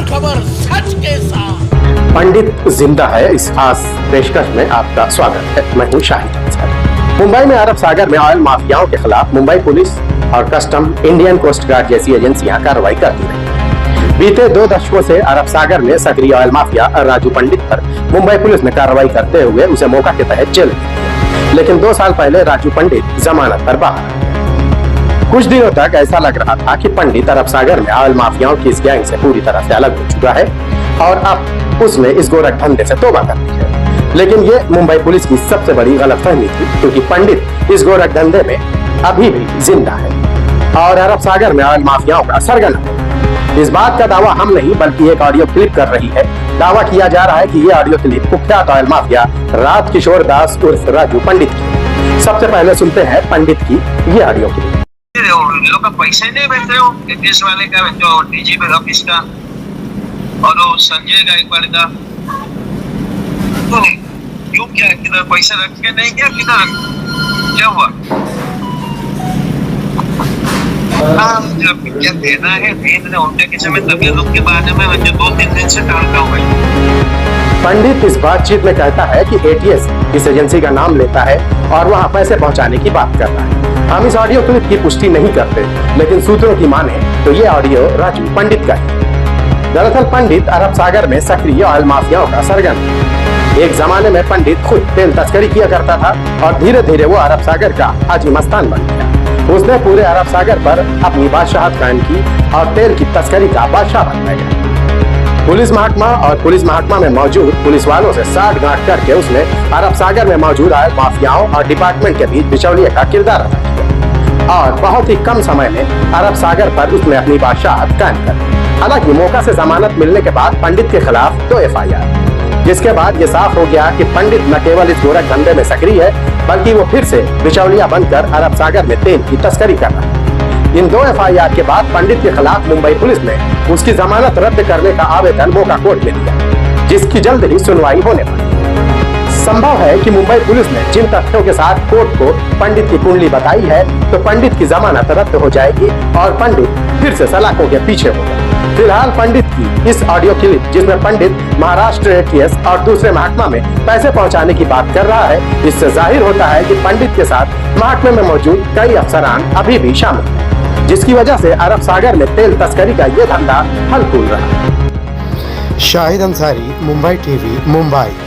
हर खबर सच के साथ। पंडित जिंदा है इस खास पेशकश में आपका स्वागत है। मैं हूं शाहिद अंसारी। मुंबई में अरब सागर में ऑयल माफियाओं के खिलाफ मुंबई पुलिस और कस्टम, इंडियन कोस्ट गार्ड जैसी एजेंसियां कार्रवाई करती रही। बीते 2 दशकों से अरब सागर में सक्रिय ऑयल माफिया राजू पंडित पर मुंबई पुलिस ने कार्रवाई करते हुए उसे मौका के तहत जेल भेज दिया। लेकिन 2 साल पहले राजू पंडित जमानत पर बाहर आ गए। कुछ दिनों तक ऐसा लग रहा था कि पंडित अरब सागर में ऑयल माफियाओं की इस गैंग से पूरी तरह से अलग हो चुका है और अब उसने इस गोरख धंधे से तौबा कर ली है। लेकिन ये मुंबई पुलिस की सबसे बड़ी गलतफहमी थी, क्योंकि पंडित इस गोरख धंधे में अभी भी जिंदा है और अरब सागर में ऑयल माफियाओं का सरगना है। इस बात का दावा हम नहीं बल्कि एक ऑडियो क्लिप कर रही है। दावा किया जा रहा है कि ये ऑडियो क्लिप कुख्यात ऑयल माफिया राज किशोर दास उर्फ राजू पंडित की। सबसे पहले सुनते हैं पंडित की ये ऑडियो क्लिप। लोग का पैसे नहीं भेज रहे हो, एटीएस वाले का जो डीजीपी ऑफिस का और वो संजय गायकवाड़ का, तो क्यों क्या किधर पैसे रख के नहीं क्या, किधर क्या हुआ? क्या देना है देना, उनके किसी में तबीयत के बारे में मुझे 2-3 दिन से टालता हूँ। पंडित इस बातचीत में कहता है कि एटीएस इस एजेंसी का नाम लेता है और वहां पैसे पहुंचाने की बात करता है। हम इस ऑडियो क्लिप की पुष्टि नहीं करते, लेकिन सूत्रों की माने तो ये ऑडियो राजू पंडित का है। दरअसल पंडित अरब सागर में सक्रिय ऑयल माफियाओं का सरगना है। एक जमाने में पंडित खुद तेल तस्करी किया करता था और धीरे धीरे वो अरब सागर का हाजी मस्तान बन गया। उसने पूरे अरब सागर पर अपनी बादशाहत कायम की और तेल की तस्करी का बादशाह बन गया। पुलिस महकमा में मौजूद पुलिस वालों से साठ गांठ करके उसने अरब सागर में मौजूद ऑयल माफियाओं और डिपार्टमेंट के बीच बिचौलिए का किरदार अदा किया और बहुत ही कम समय में अरब सागर पर उसने अपनी बादशाहत कायम कर दी। हालांकि मौका से जमानत मिलने के बाद पंडित के खिलाफ 2 FIR, जिसके बाद ये साफ हो गया कि पंडित न केवल इस गोरख धंधे में सक्रिय है, बल्कि वो फिर से बिचौलिया बनकर अरब सागर में तेल की तस्करी कर रहा है। इन 2 FIR के बाद पंडित के खिलाफ मुंबई पुलिस ने उसकी जमानत रद्द करने का आवेदन मोका कोर्ट में दिया, जिसकी जल्द ही सुनवाई होने वाली है। संभव है कि मुंबई पुलिस ने जिन तथ्यों के साथ कोर्ट को पंडित की कुंडली बताई है, तो पंडित की जमानत रद्द हो जाएगी और पंडित फिर से सलाखों के पीछे होगा। फिलहाल पंडित की इस ऑडियो क्लिप, जिसमें पंडित महाराष्ट्र एटीएस और दूसरे महकमा में पैसे पहुंचाने की बात कर रहा है, इससे जाहिर होता है कि पंडित के साथ महकमे में मौजूद कई अफसरान अभी भी शामिल हैं, जिसकी वजह से अरब सागर में तेल तस्करी का ये धंधा फल फूल रहा है। शाहिद अंसारी, मुंबई टीवी, मुंबई।